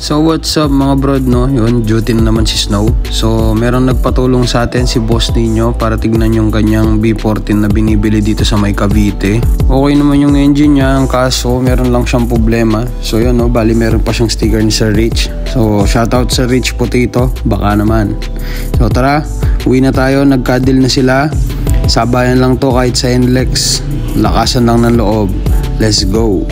So what's up mga brod, no? Yun, duty na naman si Snow. So meron nagpatulong sa atin si boss ninyo para tignan yung kanyang B14 na binibili dito sa may Cavite. Okay naman yung engine niya, ang kaso meron lang siyang problema. So yun, no, bali meron pa siyang sticker ni Sir Rich. So shoutout sa Rich Potato, baka naman. So tara, uwi na tayo, nagka-deal na sila. Sabayan lang to kahit sa NLEX. Lakasan lang ng loob. Let's go.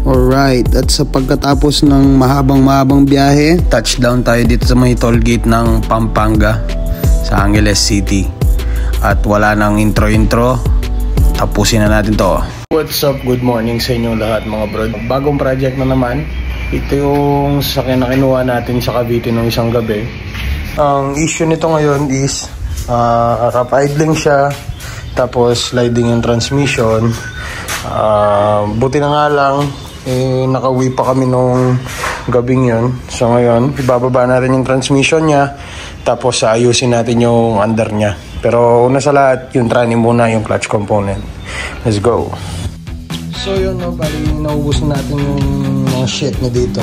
Alright, at sa pagkatapos ng mahabang biyahe, touchdown tayo dito sa may toll gate ng Pampanga sa Angeles City. At wala nang intro, tapusin na natin to. What's up, good morning sa inyo lahat mga bro. Bagong project na naman. Ito yung sakyan na kinuha natin sa Cavite nung isang gabi. Ang issue nito ngayon is rough idling siya, tapos sliding yung transmission. Buti na nga lang nakauwi pa kami nung gabing yun. So ngayon ibababa natin yung transmission niya, tapos ayusin natin yung under niya. Pero una sa lahat, yung tranny muna, yung clutch component. Let's go. So yun, no, bali naubos na natin yung mga shit na dito.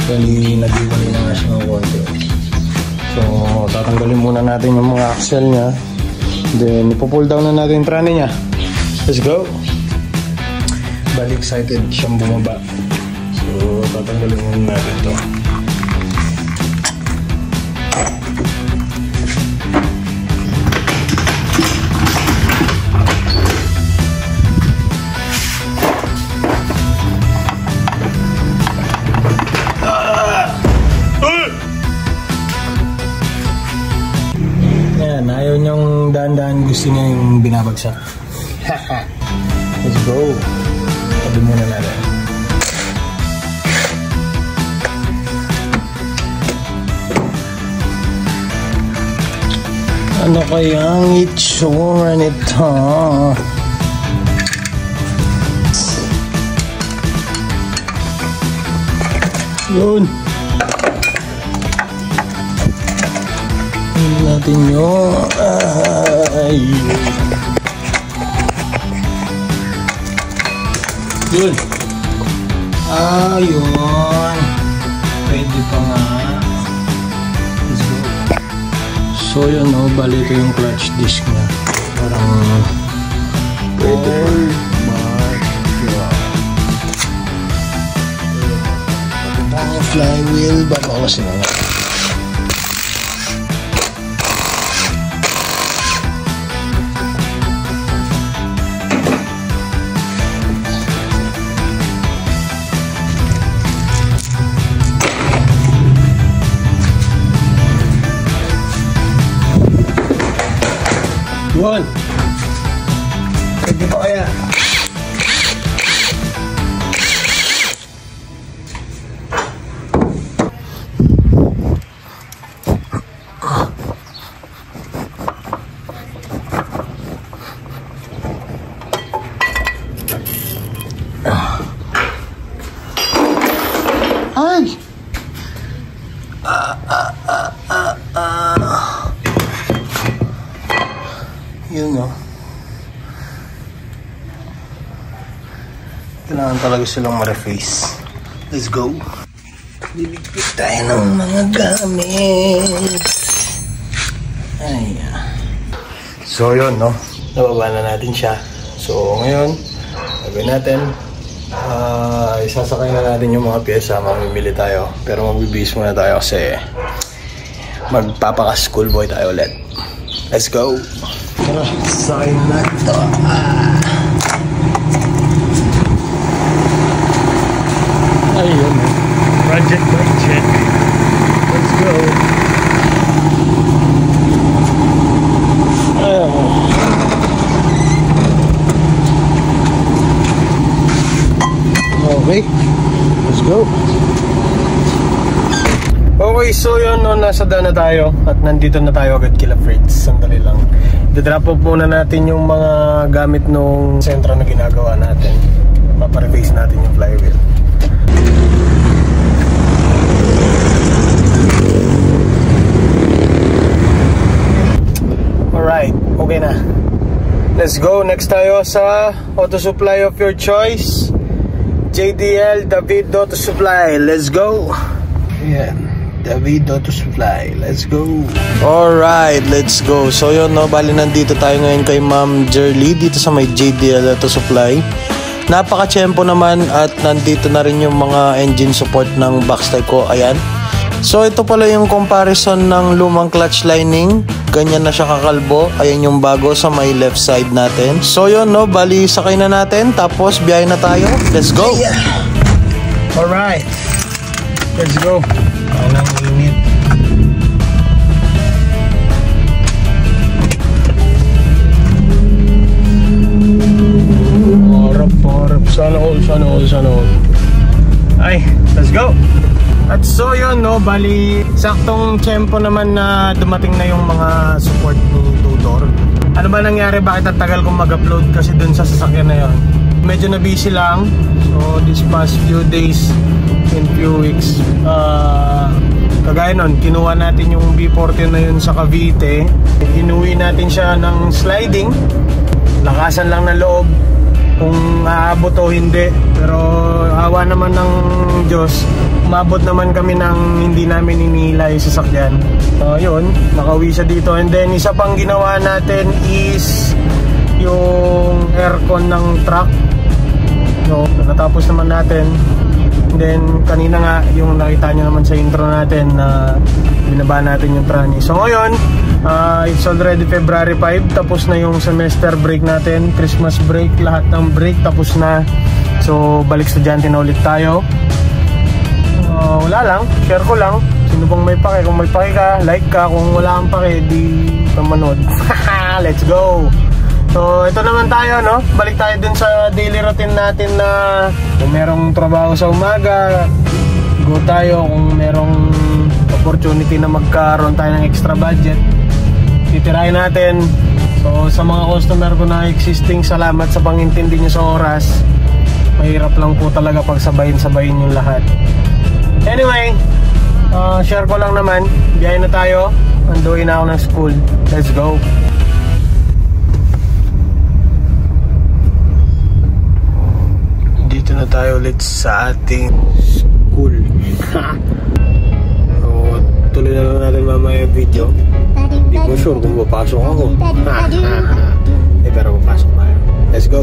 Bali nag-iwalay na nga siya ng konti. So tatanggalin muna natin yung mga axle niya, then ipo-pull down na natin yung tranny niya. Let's go. Bali excited siyang bumaba. So tatanggalin muna natin to. Yan, ayaw niyang daan-daan, gusto niya yung binabagsak. Let's go. Tabi muna natin. Ano kayang itsura nito? Yun. Tingnan natin yun. Yun. Ayun. Pwede pa nga. Let's go. So yun, no, bali ito yung clutch disc niya. Parang pwede pa. Papunta ang flywheel. Baka kasi na nga. Yun. Pwede pa kaya? Ay! Yun, no. Kailangan talaga silang ma-reface. Let's go. Liligpit tayo ng mga gamit. Ay. So yun, no, nababa na natin siya. So ngayon gagawin natin, isasakay na natin yung mga pyesa. Mamimili tayo, pero magbibihis muna tayo kasi magpapaka-schoolboy tayo ulit. Let's go. Tara, sakay na ito. Ayun, project by check. Let's go. Okay, let's go. Okay, so yun, no, nasa daan na tayo at nandito na tayo agad kila Fritz. Sandali lang. I-drop off muna natin yung mga gamit nung sentro na ginagawa natin. Papareface natin yung flywheel. Alright, okay na. Let's go. Next tayo sa auto supply of your choice. JDL David Auto Supply. Let's go. Yan, David Auto Supply. Let's go. Alright, let's go. So yun, no, bali nandito tayo ngayon kay Ma'am Jerly dito sa may JDL Auto Supply. Napaka-tsempo naman at nandito na rin yung mga engine support ng backstyle ko. Ayan. So ito pala yung comparison ng lumang clutch lining. Ganyan na siya kakalbo. Ayan yung bago sa may left side natin. So yun, no, bali sakay na natin. Tapos biyahe na tayo. Let's go. Yeah. Alright, let's go. Anong init. Harap. Sana all. Ay, let's go. At so yun, no, bali saktong tsempo naman na dumating na yung mga support ni Tudor. Ano ba nangyari? Bakit ang tagal kong mag-upload? Kasi dun sa sasakyan na yun medyo na busy lang. So this past few days and few weeks, kagaya nun, kinuha natin yung B40 na yun sa Cavite. Inuwi natin siya ng sliding. Lakasan lang ng loob kung aabot o hindi, pero awa naman ng Diyos, umabot naman kami ng hindi namin inihila yung sasakyan. So yun, nakauwi siya dito. And then isa pang ginawa natin is yung aircon ng truck. So natapos naman natin. And then kanina nga yung nakita nyo naman sa intro natin na binaba natin yung tranny. So ngayon, it's already February 5. Tapos na yung semester break natin, Christmas break, lahat ng break tapos na. So balik estudyante na ulit tayo. Wala lang, share ko lang. Sino bang may pake? Kung may pake ka, like ka. Kung wala kang pake, di ka manood. Let's go. So ito naman tayo, no? Balik tayo dun sa daily routine natin na kung merong trabaho sa umaga, go tayo. Kung merong opportunity na magkaroon tayo ng extra budget, titirahin natin. So sa mga customer ko na existing, salamat sa pangintindi nyo sa oras. Mahirap lang po talaga pag sabayin yung lahat. Anyway, share ko lang naman. Biyahe na tayo. Anduin na ako ng school. Let's go. Dito na tayo ulit sa ating school. So, tuloy na lang natin mamaya yung video. Hindi ko sure kung papasok ako. Pero papasok tayo. Let's go.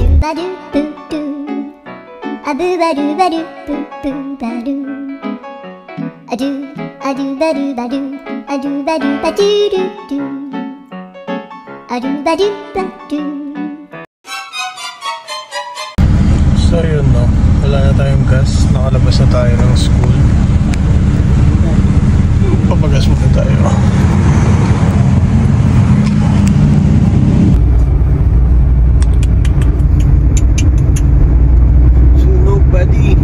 So yun, no, wala na tayong gas. Nakalabas na tayo ng school. Papagas muna tayo. So nobody.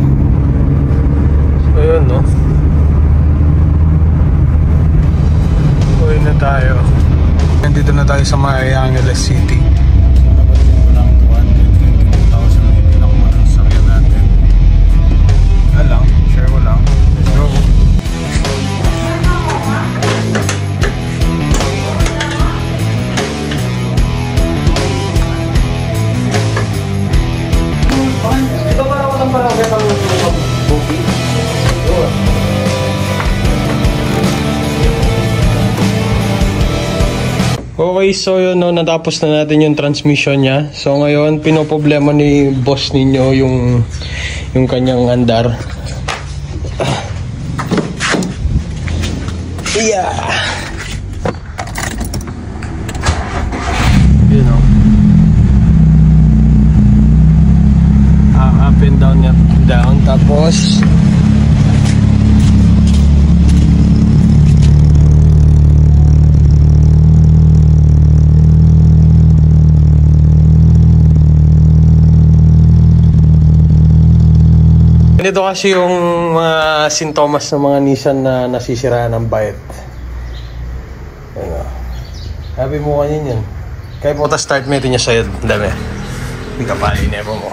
So yun, no, uwi na tayo. Nandito na tayo sa May Angeles City. Share ko lang. Let's go. Ito para ko lang parang kitang booking. Okay, so yun, no, natapos na natin yung transmission niya. So ngayon, pinoproblema ni boss ninyo yung kanyang andar. Yeah. You know. Up and down. Tapos ito kasi yung mga sintomas ng mga Nissan na nasisiraan ng bite. Ano? Happy mo kanyan yan. Kaya po start mo ito niya sa'yo. Dami. Hindi ka pa inepo mo.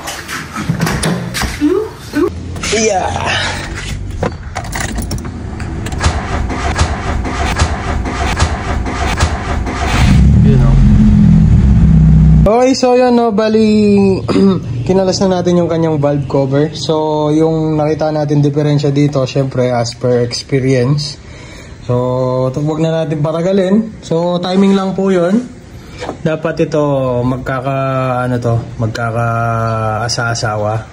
Yeah! You know. Okay, so yan, no, bali kinalas na natin yung kanyang valve cover. So, yung nakita natin diferensya dito, syempre as per experience. So, huwag na natin patagalin. So, timing lang po yun. Dapat ito magkaka-asa-asawa.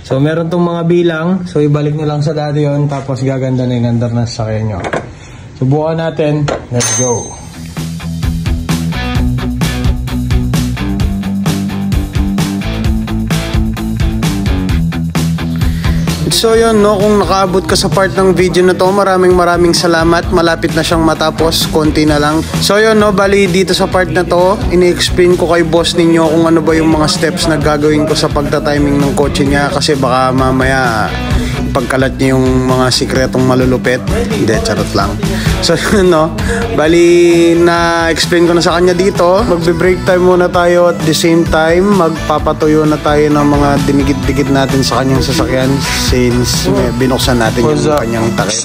So, meron tong mga bilang. So, ibalik nyo lang sa dati yun. Tapos, gaganda na yung andar na sasakyan nyo. Subukan natin. Let's go. So yun, no, kung nakaabot ka sa part ng video na to, maraming salamat. Malapit na siyang matapos, konti na lang. So yun, no, bali dito sa part na to, ini-explain ko kay boss ninyo kung ano ba yung mga steps na gagawin ko sa pagta-timing ng kotse niya. Kasi baka mamaya pagkalat niya yung mga sikretong malulupit. Hindi, charot lang. So yun, no, bali na-explain ko na sa kanya dito. Magbe-break time muna tayo at the same time magpapatuyo na tayo ng mga dinigit-digit natin sa kanyang sasakyan since binuksan natin yung kanyang takip.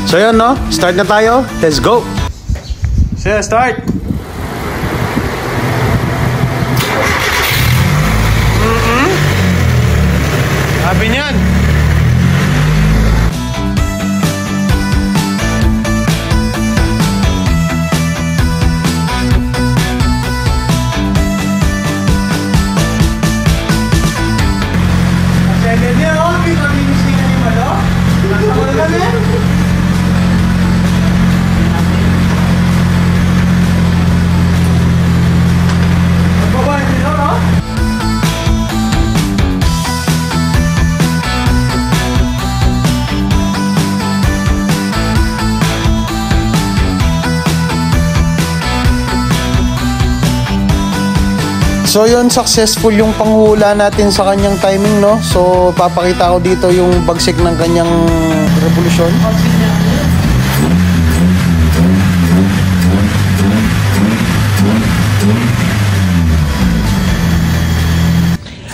So yun, no, start na tayo. Let's go. So start. Sabi niyan. So yun, successful yung panghula natin sa kanyang timing, no? So papakita ko dito yung bagsik ng kanyang revolusyon.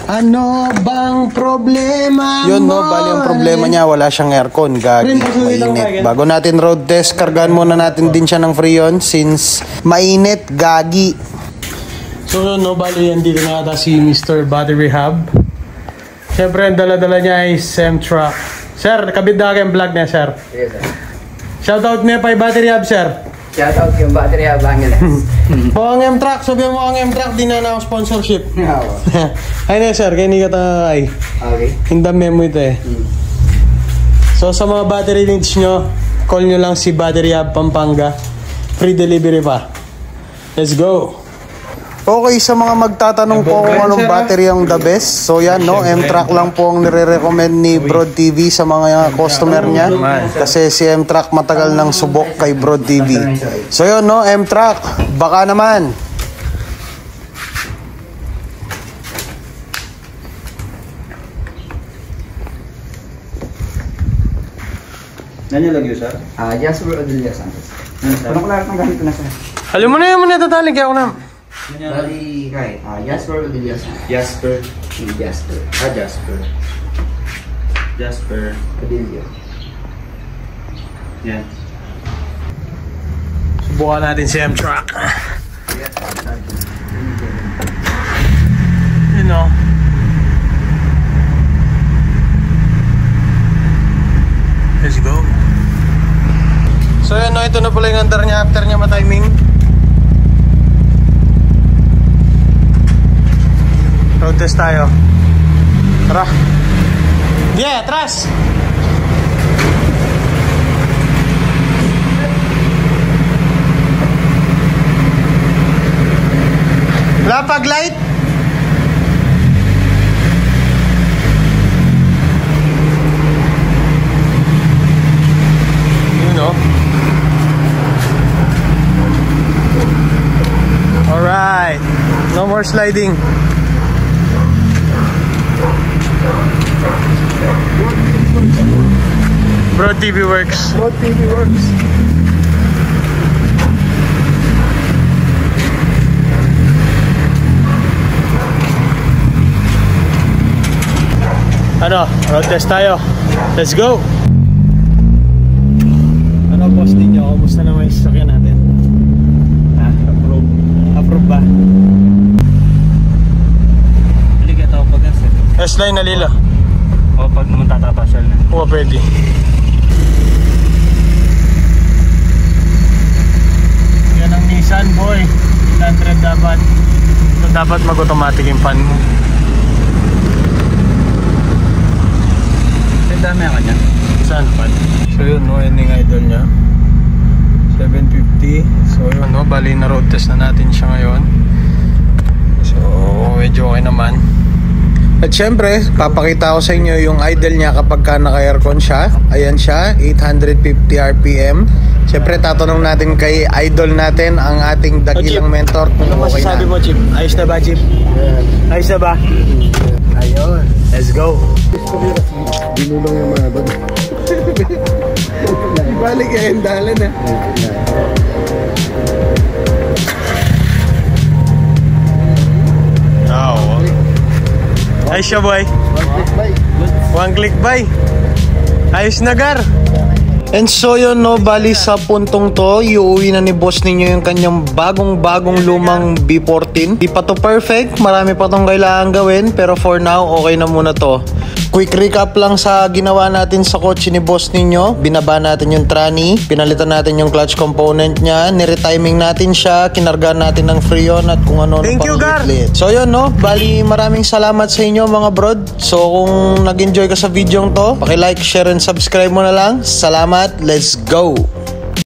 Ano bang problema mo? Yun, no, bali ang problema niya, wala siyang aircon, gagi, mainit. Bago natin road test, kargaan muna natin din siya ng Freon since mainit, gagi. So, no, bali yan dito na ata si Mr. Battery Hub. Siyempre, ang dala-dala niya ay Semtruck. Sir, kabit na kayong vlog niya, sir. Yes, sir. Shoutout niya pa yung Battery Hub, sir. Shoutout yung Battery Hub, Angeles. O, ang M-Truck, sabihan mo ang M-Truck, di na ako sponsorship. Ay na, sir, kaya hindi ka ay. Okay. Hindam memo ito eh. So, sa mga battery needs nyo, call nyo lang si Battery Hub Pampanga. Free delivery pa. Let's go. Okay, sa mga magtatanong po kung anong battery ang the best. So yan, no, M-Truck lang po ang nire-recommend ni Broad TV sa mga customer niya. Kasi si M-Truck matagal nang subok kay Broad TV. So yun, no, M-Truck, baka naman. Nanyo lagi sir? Jasper Odelia Santos. Ano ko lang ang gamit ko na sir? Alam mo na yun, muna tataling kaya ako na. Bali, right. Jasper Odelia Santos. Jasper. Jasper. Jasper. Jasper. Odelia. Yan. Subukan natin si M-Truck. You know. Let's go. So yun, no, ito na pala yung andar niya after niya ma-timing. Road test tayo. Tara. Yeah, atras. Lapag light. You know. Alright. No more sliding. Broad TV works. Broad TV works. Ano, road test tayo. Let's go. Ano boss ninyo, kumusta naman yung sasakyan natin? Ha? Approve. Approve ba? Balik ito pag-asa. S-Line na lila. O pag magtatapasyal na. Oo, pwede. Yan ang Nissan, boy. 800 dapat. So, dapat mag-automatic yung fan mo. Ang dami ang kanya. Saan fan? So yun, no, ending idol niya. 750. So yun, no, bali na road test na natin siya ngayon. So medyo okay naman. At syempre, papakita ko sa inyo yung idle niya kapag ka naka-aircon siya. Ayan siya, 850 RPM. Syempre, tatanong natin kay idol natin, ang ating dakilang mentor, kung Ano okay masasabi na. mo, Chip? Ayos na ba, Chip? Ayos na ba? Ayun, let's go. Binulong yung mga bag. Ibalik ka yung dalan eh. Oo. Ayos siya, boy. One click buy. Ayos na, Gar. And so yun, no, bali sa puntong to, iuwi na ni boss ninyo yung kanyang bagong lumang B14. Di pa to perfect, marami pa tong kailangan gawin, pero for now, okay na muna to. Quick recap lang sa ginawa natin sa kotse ni boss ninyo. Binaba natin yung tranny, pinalitan natin yung clutch component niya, niretiming natin siya, kinarga natin ng freon at kung ano. Thank you, Gar! So yun, no, bali maraming salamat sa inyo mga brod. So kung nag-enjoy ka sa video to, paki-like, share and subscribe mo na lang. Salamat, let's go!